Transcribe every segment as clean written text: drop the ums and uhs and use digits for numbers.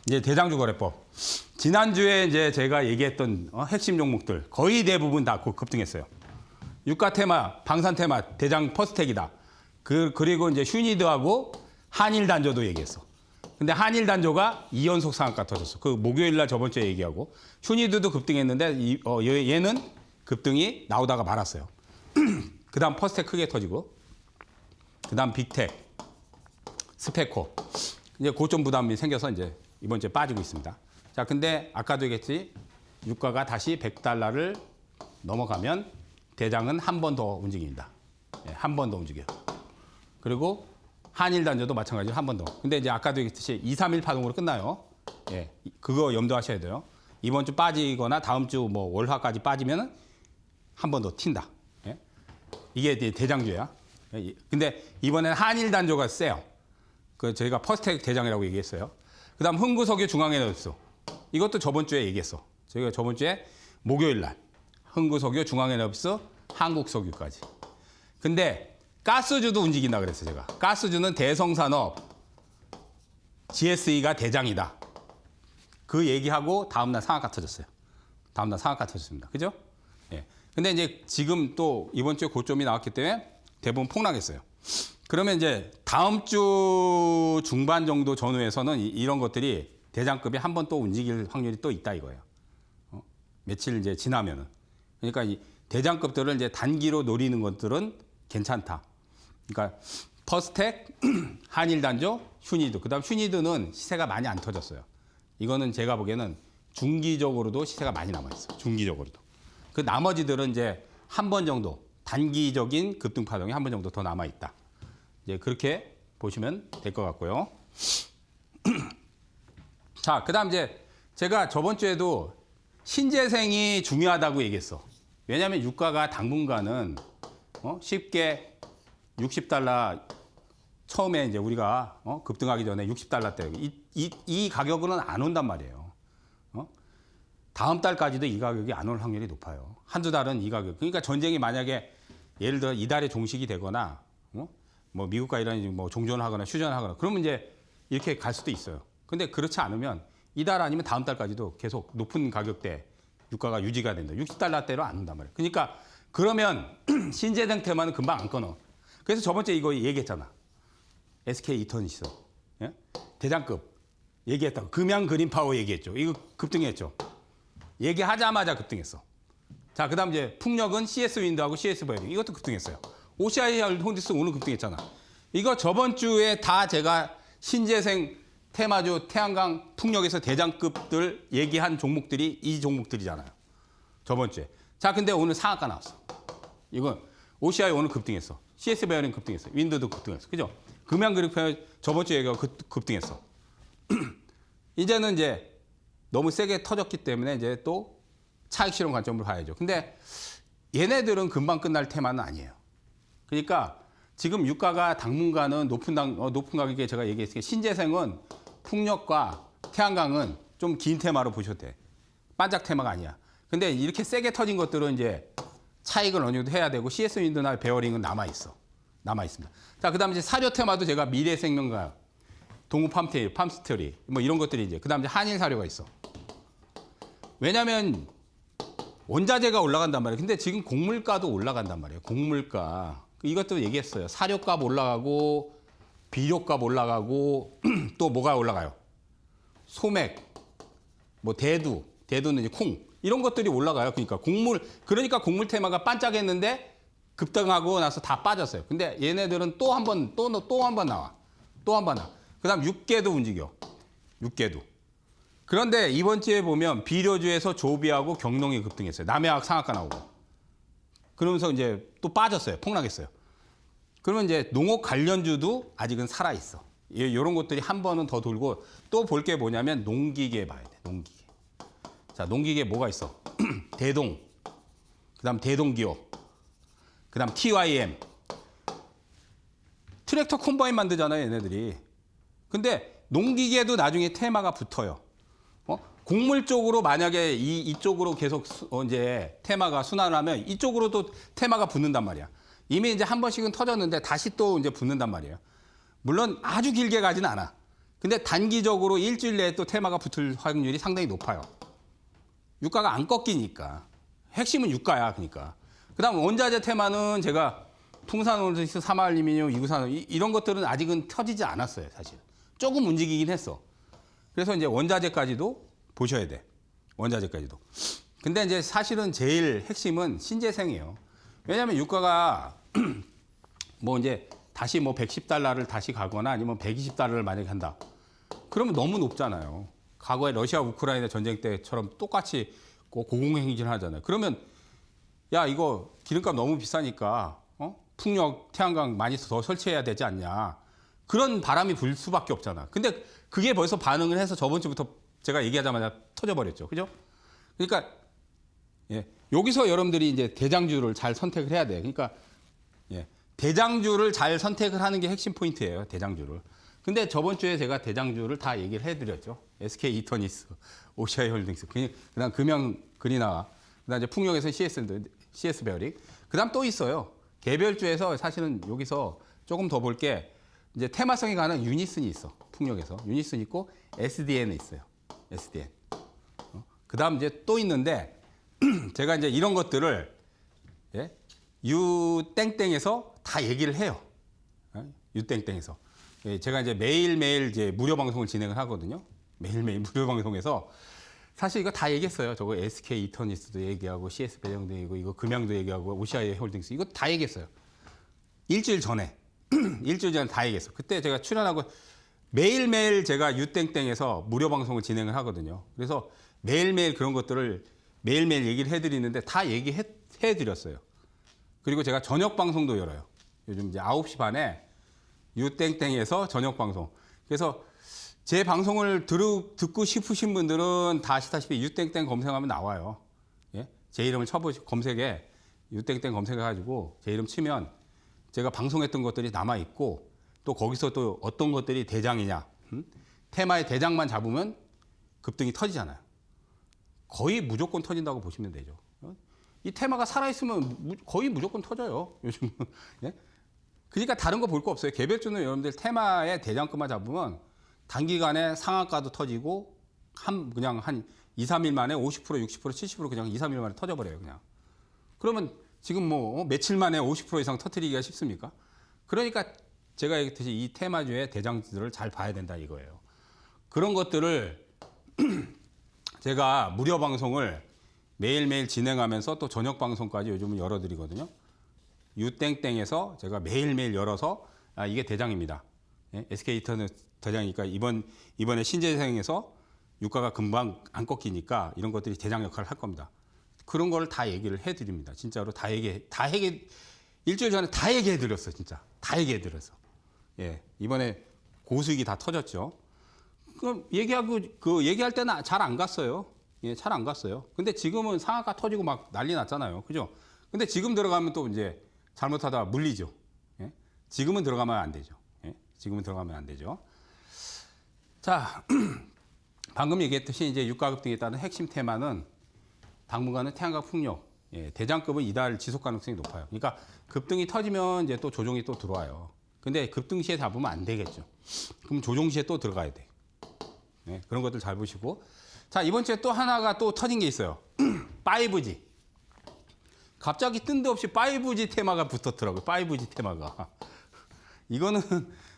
이제 대장주 거래법. 지난주에 이제 제가 얘기했던 핵심 종목들 거의 대부분 다 급등했어요. 유가 테마, 방산 테마, 대장 퍼스텍이다. 그리고 이제 휴니드하고 한일 단조도 얘기했어. 근데 한일 단조가 2연속 상한가 터졌어. 그 목요일 날 저번 주에 얘기하고 휴니드도 급등했는데 얘는 급등이 나오다가 말았어요. 그다음 퍼스텍 크게 터지고 그다음 빅텍, 스페코 이제 고점 부담이 생겨서 이제 이번 주에 빠지고 있습니다. 자, 근데 아까도 얘기했지 유가가 다시 100달러를 넘어가면 대장은 한 번 더 움직입니다. 한 번 더 움직여요. 그리고 한일 단조도 마찬가지로 한 번 더. 근데 이제 아까도 얘기했듯이 2, 3일 파동으로 끝나요. 예, 그거 염두하셔야 돼요. 이번 주 빠지거나 다음 주 뭐 월화까지 빠지면은 한 번 더 튄다. 예? 이게 이제 대장주야. 예, 근데 이번에는 한일 단조가 세요. 그 저희가 퍼스텍 대장이라고 얘기했어요. 그다음 흥구석유 중앙에너지. 이것도 저번 주에 얘기했어. 저희가 저번 주에 목요일 날 흥구석유 중앙에너지 한국석유까지. 근데 가스주도 움직인다 그랬어요, 제가. 가스주는 대성산업 GSE가 대장이다. 그 얘기하고 다음날 상한가 터졌어요. 다음날 상한가 터졌습니다. 그죠? 예. 근데 이제 지금 또 이번 주에 고점이 나왔기 때문에 대부분 폭락했어요. 그러면 이제 다음 주 중반 정도 전후에서는 이런 것들이 대장급이 한 번 또 움직일 확률이 또 있다 이거예요. 며칠 이제 지나면은. 그러니까 이 대장급들을 이제 단기로 노리는 것들은 괜찮다. 그러니까 퍼스텍, 한일단조, 휴니드. 그다음 휴니드는 시세가 많이 안 터졌어요. 이거는 제가 보기에는 중기적으로도 시세가 많이 남아 있어요. 중기적으로도. 그 나머지들은 이제 한 번 정도 단기적인 급등 파동이 한 번 정도 더 남아 있다. 이제 그렇게 보시면 될 것 같고요. 자, 그다음 이제 제가 저번 주에도 신재생이 중요하다고 얘기했어. 왜냐하면 유가가 당분간은 쉽게 60달러 처음에 이제 우리가 급등하기 전에 60달러대 이 가격으로는 안 온단 말이에요. 다음 달까지도 이 가격이 안 올 확률이 높아요. 한두 달은 이 가격. 그러니까 전쟁이 만약에 예를 들어 이달에 종식이 되거나 뭐 미국과 이란이 뭐 종전을 하거나 휴전을 하거나 그러면 이제 이렇게 갈 수도 있어요. 근데 그렇지 않으면 이달 아니면 다음 달까지도 계속 높은 가격대 유가가 유지가 된다. 60달러대로 안 온단 말이에요. 그러니까 그러면 신재생 테마는 금방 안 끊어. 그래서 저번 주에 이거 얘기했잖아. SK 이터니스. 예? 대장급 얘기했다고. 금양 그린파워 얘기했죠. 이거 급등했죠. 얘기하자마자 급등했어. 자, 그다음 이제 풍력은 CS 윈드하고 CS 바이오링 이것도 급등했어요. OCI 홀딩스 오늘 급등했잖아. 이거 저번 주에 다 제가 신재생 테마주 태양광 풍력에서 대장급들 얘기한 종목들이 이 종목들이잖아요. 저번 주에. 자, 근데 오늘 상한가 나왔어. 이건 OCI 오늘 급등했어. CS 바이오링 급등했어. 윈드도 급등했어. 그죠? 금양 그래프 저번 주에 얘기가 급등했어. 이제는 이제 너무 세게 터졌기 때문에 이제 또 차익 실현 관점으로 봐야죠. 근데 얘네들은 금방 끝날 테마는 아니에요. 그러니까 지금 유가가 당분간은 높은 가격에 제가 얘기했으니까 신재생은 풍력과 태양광은 좀 긴 테마로 보셔도 돼. 반짝 테마가 아니야. 근데 이렇게 세게 터진 것들은 이제 차익을 어느 정도 해야 되고 CS 윈드나 베어링은 남아 있습니다. 자, 그다음에 이제 사료 테마도 제가 미래생명과 동우 팜스토리 뭐 이런 것들이 이제 그다음에 이제 한일 사료가 있어. 왜냐면 원자재가 올라간단 말이에요. 근데 지금 곡물가도 올라간단 말이에요. 곡물가. 이것도 얘기했어요. 사료값 올라가고 비료값 올라가고 또 뭐가 올라가요? 소맥, 뭐 대두는 이제 콩 이런 것들이 올라가요. 그러니까 곡물 테마가 반짝했는데 급등하고 나서 다 빠졌어요. 근데 얘네들은 또 한 번 나와. 그다음 육계도 움직여. 육계도. 그런데 이번 주에 보면 비료주에서 조비하고 경농이 급등했어요. 남해학 상한가 나오고. 그러면서 이제 또 빠졌어요. 폭락했어요. 그러면 이제 농업 관련주도 아직은 살아있어. 이런 것들이 한 번은 더 돌고 또 볼 게 뭐냐면 농기계 봐야 돼. 농기계. 자, 농기계 뭐가 있어? 대동. 그다음 대동기업. 그다음 TYM. 트랙터 콤바인 만들잖아요, 얘네들이. 근데 농기계도 나중에 테마가 붙어요. 곡물 쪽으로 만약에 이쪽으로 계속 이제 테마가 순환하면 이쪽으로도 테마가 붙는단 말이야. 이미 이제 한 번씩은 터졌는데 다시 또 이제 붙는단 말이에요. 물론 아주 길게 가진 않아. 근데 단기적으로 일주일 내에 또 테마가 붙을 확률이 상당히 높아요. 유가가 안 꺾이니까. 핵심은 유가야, 그러니까. 그다음 원자재 테마는 제가 풍산올리스, 사마알루미늄, 이구산 이런 것들은 아직은 터지지 않았어요, 사실. 조금 움직이긴 했어. 그래서 이제 원자재까지도 보셔야 돼. 원자재까지도. 근데 이제 사실은 제일 핵심은 신재생이에요. 왜냐하면 유가가 뭐 이제 다시 뭐 110달러를 다시 가거나 아니면 120달러를 만약에 한다. 그러면 너무 높잖아요. 과거에 러시아 우크라이나 전쟁 때처럼 똑같이 고공행진을 하잖아요. 그러면 야 이거 기름값 너무 비싸니까 풍력, 태양광 많이 더 설치해야 되지 않냐. 그런 바람이 불 수밖에 없잖아. 근데 그게 벌써 반응을 해서 저번 주부터 제가 얘기하자마자 터져버렸죠. 그죠? 그러니까 예, 여기서 여러분들이 이제 대장주를 잘 선택을 해야 돼요. 그러니까 예, 대장주를 잘 선택을 하는 게 핵심 포인트예요. 대장주를. 근데 저번 주에 제가 대장주를 다 얘기를 해드렸죠. SK 이터니스, 오시아이 홀딩스, 그다음 금양 그리나와, 그다음 이제 풍력에서 CS 베어링, 그다음 또 있어요. 개별주에서 사실은 여기서 조금 더 볼 게 이제 테마성이 가는 유니슨이 있어. 풍력에서 유니슨 있고 SDN은 있어요. SDN. 그다음 이제 또 있는데 제가 이제 이런 것들을 예? 유땡땡에서 다 얘기를 해요. 유땡땡에서. 예, 제가 이제 매일매일 이제 무료 방송을 진행을 하거든요. 매일매일 무료 방송에서 사실 이거 다 얘기했어요. 저거 SK 이터니스도 얘기하고 CS 배정도 얘기하고 이거 금양도 얘기하고 오시아이 홀딩스 이거 다 얘기했어요. 일주일 전에 일주일 전에 다 얘기했어. 그때 제가 출연하고 매일매일 제가 유땡땡에서 무료 방송을 진행을 하거든요. 그래서 매일매일 그런 것들을 매일매일 얘기를 해드리는데 다 얘기해드렸어요. 그리고 제가 저녁 방송도 열어요. 요즘 이제 9시 반에 유땡땡에서 저녁 방송. 그래서 제 방송을 듣고 싶으신 분들은 다 아시다시피 유땡땡 검색하면 나와요. 예? 제 이름을 검색에 유땡땡 검색해가지고 제 이름 치면 제가 방송했던 것들이 남아있고 또 거기서 또 어떤 것들이 대장이냐. 테마의 대장만 잡으면 급등이 터지잖아요. 거의 무조건 터진다고 보시면 되죠. 이 테마가 살아있으면 거의 무조건 터져요. 요즘은. 예? 그러니까 다른 거 볼 거 없어요. 개별주는 여러분들 테마의 대장급만 잡으면 단기간에 상한가도 터지고 그냥 한 2, 3일 만에 50%, 60%, 70% 그냥 2, 3일 만에 터져버려요. 그냥. 그러면 지금 뭐 며칠 만에 50% 이상 터뜨리기가 쉽습니까? 그러니까 제가 얘기했듯이 이 테마주의 대장주들을 잘 봐야 된다 이거예요. 그런 것들을 제가 무료 방송을 매일매일 진행하면서 또 저녁 방송까지 요즘은 열어드리거든요. 유땡땡에서 제가 매일매일 열어서 이게 대장입니다. 예? SK 이터는 대장이니까 이번에 신재생에서 유가가 금방 안 꺾이니까 이런 것들이 대장 역할을 할 겁니다. 그런 거를 다 얘기를 해드립니다. 진짜로 일주일 전에 다 얘기해드렸어, 진짜. 다 얘기해드렸어. 예, 이번에 고수익이 다 터졌죠. 그럼 얘기할 때는 잘 안 갔어요. 예, 잘 안 갔어요. 근데 지금은 상한가 터지고 막 난리 났잖아요. 그죠? 근데 지금 들어가면 또 이제 잘못하다가 물리죠. 예? 지금은 들어가면 안 되죠. 예? 지금은 들어가면 안 되죠. 자, 방금 얘기했듯이 이제 유가 급등에 따른 핵심 테마는 당분간은 태양광 풍력, 예, 대장급은 이달 지속 가능성이 높아요. 그러니까 급등이 터지면 이제 또 조정이 또 들어와요. 근데 급등 시에 잡으면 안 되겠죠. 그럼 조정 시에 또 들어가야 돼. 예, 그런 것들 잘 보시고. 자, 이번 주에 또 하나가 또 터진 게 있어요. 5G. 갑자기 뜬금없이 5G 테마가 붙었더라고요. 5G 테마가. 이거는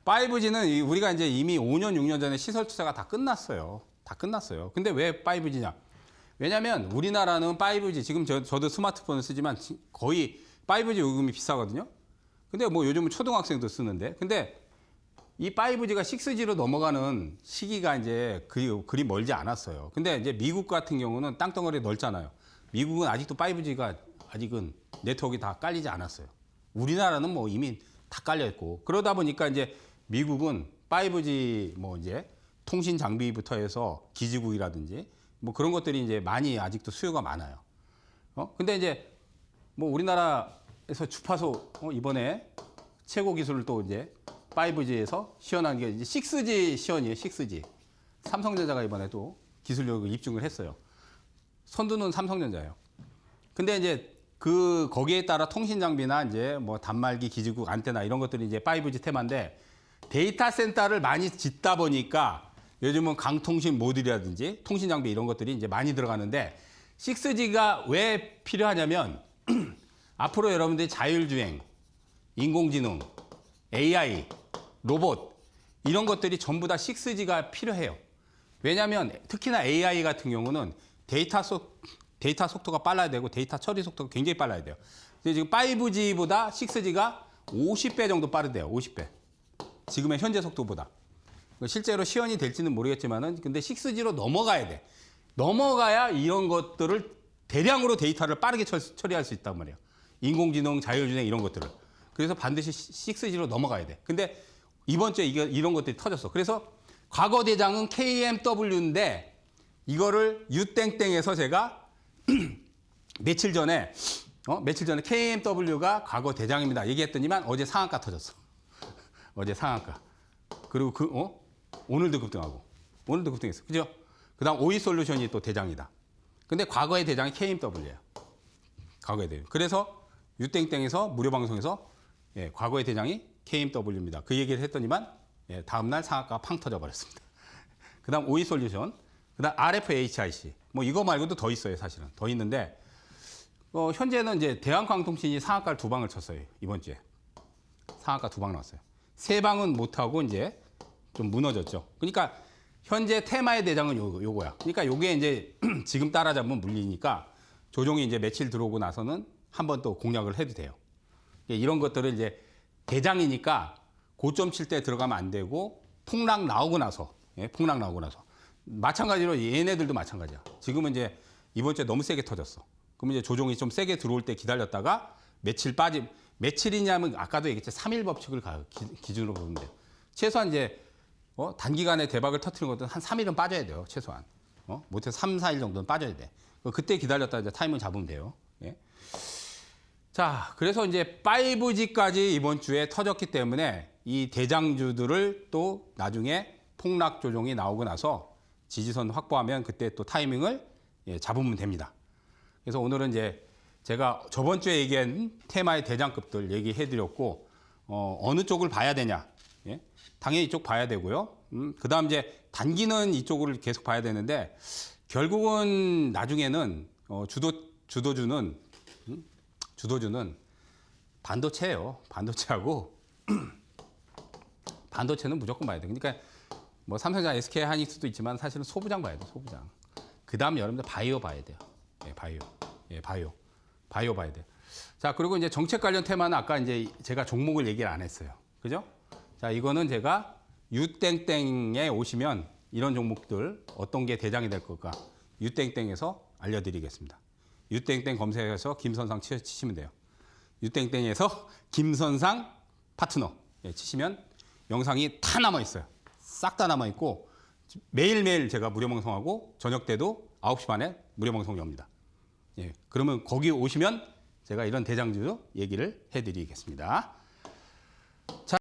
5G는 우리가 이제 이미 5년, 6년 전에 시설 투자가 다 끝났어요. 다 끝났어요. 근데 왜 5G냐? 왜냐면 우리나라는 5G, 지금 저도 스마트폰을 쓰지만 거의 5G 요금이 비싸거든요. 근데 뭐 요즘은 초등학생도 쓰는데. 근데 이 5G가 6G로 넘어가는 시기가 이제 그리 멀지 않았어요. 근데 이제 미국 같은 경우는 땅덩어리 넓잖아요. 미국은 아직도 5G가 아직은 네트워크가 다 깔리지 않았어요. 우리나라는 뭐 이미 다 깔려 있고. 그러다 보니까 이제 미국은 5G 뭐 이제 통신 장비부터 해서 기지국이라든지 뭐 그런 것들이 이제 많이 아직도 수요가 많아요. 근데 이제 뭐 우리나라에서 주파수 이번에 최고 기술을 또 이제 5G에서 시연한 게 이제 6G 시연이에요. 6G. 삼성전자가 이번에 또 기술력을 입증을 했어요. 선두는 삼성전자예요. 근데 이제 거기에 따라 통신 장비나 이제 뭐 단말기, 기지국, 안테나 이런 것들이 이제 5G 테마인데 데이터 센터를 많이 짓다 보니까 요즘은 강통신 모듈이라든지 통신 장비 이런 것들이 이제 많이 들어가는데 6G가 왜 필요하냐면 앞으로 여러분들이 자율주행, 인공지능, AI, 로봇 이런 것들이 전부 다 6G가 필요해요. 왜냐하면 특히나 AI 같은 경우는 데이터 속도가 빨라야 되고 데이터 처리 속도가 굉장히 빨라야 돼요. 근데 지금 5G보다 6G가 50배 정도 빠르대요. 50배. 지금의 현재 속도보다. 실제로 시연이 될지는 모르겠지만은 근데 6G로 넘어가야 돼. 넘어가야 이런 것들을 대량으로 데이터를 빠르게 처리할 수 있단 말이에요. 인공지능, 자율주행 이런 것들을. 그래서 반드시 6G로 넘어가야 돼. 근데 이번 주에 이런 것들이 터졌어. 그래서 과거 대장은 KMW인데 이거를 유땡땡에서 제가 며칠 전에 KMW가 과거 대장입니다. 얘기했더니만 어제 상한가 터졌어. 어제 상한가. 그리고 오늘도 급등하고. 오늘도 급등했어. 그죠? 그다음 오이솔루션이 또 대장이다. 근데 과거의 대장이 KMW예요. 과거의 대장. 그래서 유땡땡에서 무료 방송에서 과거의 대장이 KMW입니다. 그 얘기를 했더니만 다음 날 상한가가 팡 터져 버렸습니다. 그다음 오이솔루션, 그다음 RFHIC. 뭐 이거 말고도 더 있어요, 사실은. 더 있는데 현재는 이제 대한광통신이 상한가를 2방을 쳤어요. 이번 주에. 상한가 2방 나왔어요. 3방은 못 하고 이제 좀 무너졌죠. 그러니까 현재 테마의 대장은 요거야. 그러니까 요게 이제 지금 따라잡으면 물리니까 조종이 이제 며칠 들어오고 나서는 한 번 또 공략을 해도 돼요. 이런 것들을 이제 대장이니까 고점 칠 때 들어가면 안 되고 폭락 나오고 나서 마찬가지로 얘네들도 마찬가지야. 지금은 이제 이번 주에 너무 세게 터졌어. 그럼 이제 조종이 좀 세게 들어올 때 기다렸다가 며칠이냐면 아까도 얘기했죠. 3일 법칙을 기준으로 보면 돼요. 최소한 이제 단기간에 대박을 터뜨리는 것도 한 3일은 빠져야 돼요. 최소한. 못해서 3, 4일 정도는 빠져야 돼. 그때 기다렸다 이제 타이밍 잡으면 돼요. 예. 자, 그래서 이제 5G까지 이번 주에 터졌기 때문에 이 대장주들을 또 나중에 폭락 조종이 나오고 나서 지지선 확보하면 그때 또 타이밍을 잡으면 됩니다. 그래서 오늘은 이제 제가 저번 주에 얘기한 테마의 대장급들 얘기해 드렸고, 어느 쪽을 봐야 되냐. 예? 당연히 이쪽 봐야 되고요. 그 다음 이제 단기는 이쪽을 계속 봐야 되는데, 결국은 나중에는 주도주는 반도체예요. 반도체하고 반도체는 무조건 봐야 돼. 그러니까 뭐 삼성전자, SK 하이닉스도 있지만 사실은 소부장 봐야 돼. 소부장. 그다음 여러분들 바이오 봐야 돼요. 바이오 봐야 돼. 자, 그리고 이제 정책 관련 테마는 아까 이제 제가 종목을 얘기를 안 했어요. 그죠? 자, 이거는 제가 유땡땡에 오시면 이런 종목들 어떤 게 대장이 될 걸까? 유땡땡에서 알려드리겠습니다. 유땡땡 검색해서 김선상 치시면 돼요. 유땡땡에서 김선상 파트너 치시면 영상이 다 남아있어요. 싹 다 남아있고 매일매일 제가 무료 방송하고 저녁 때도 9시 반에 무료 방송 엽니다. 그러면 거기 오시면 제가 이런 대장주 얘기를 해드리겠습니다. 자.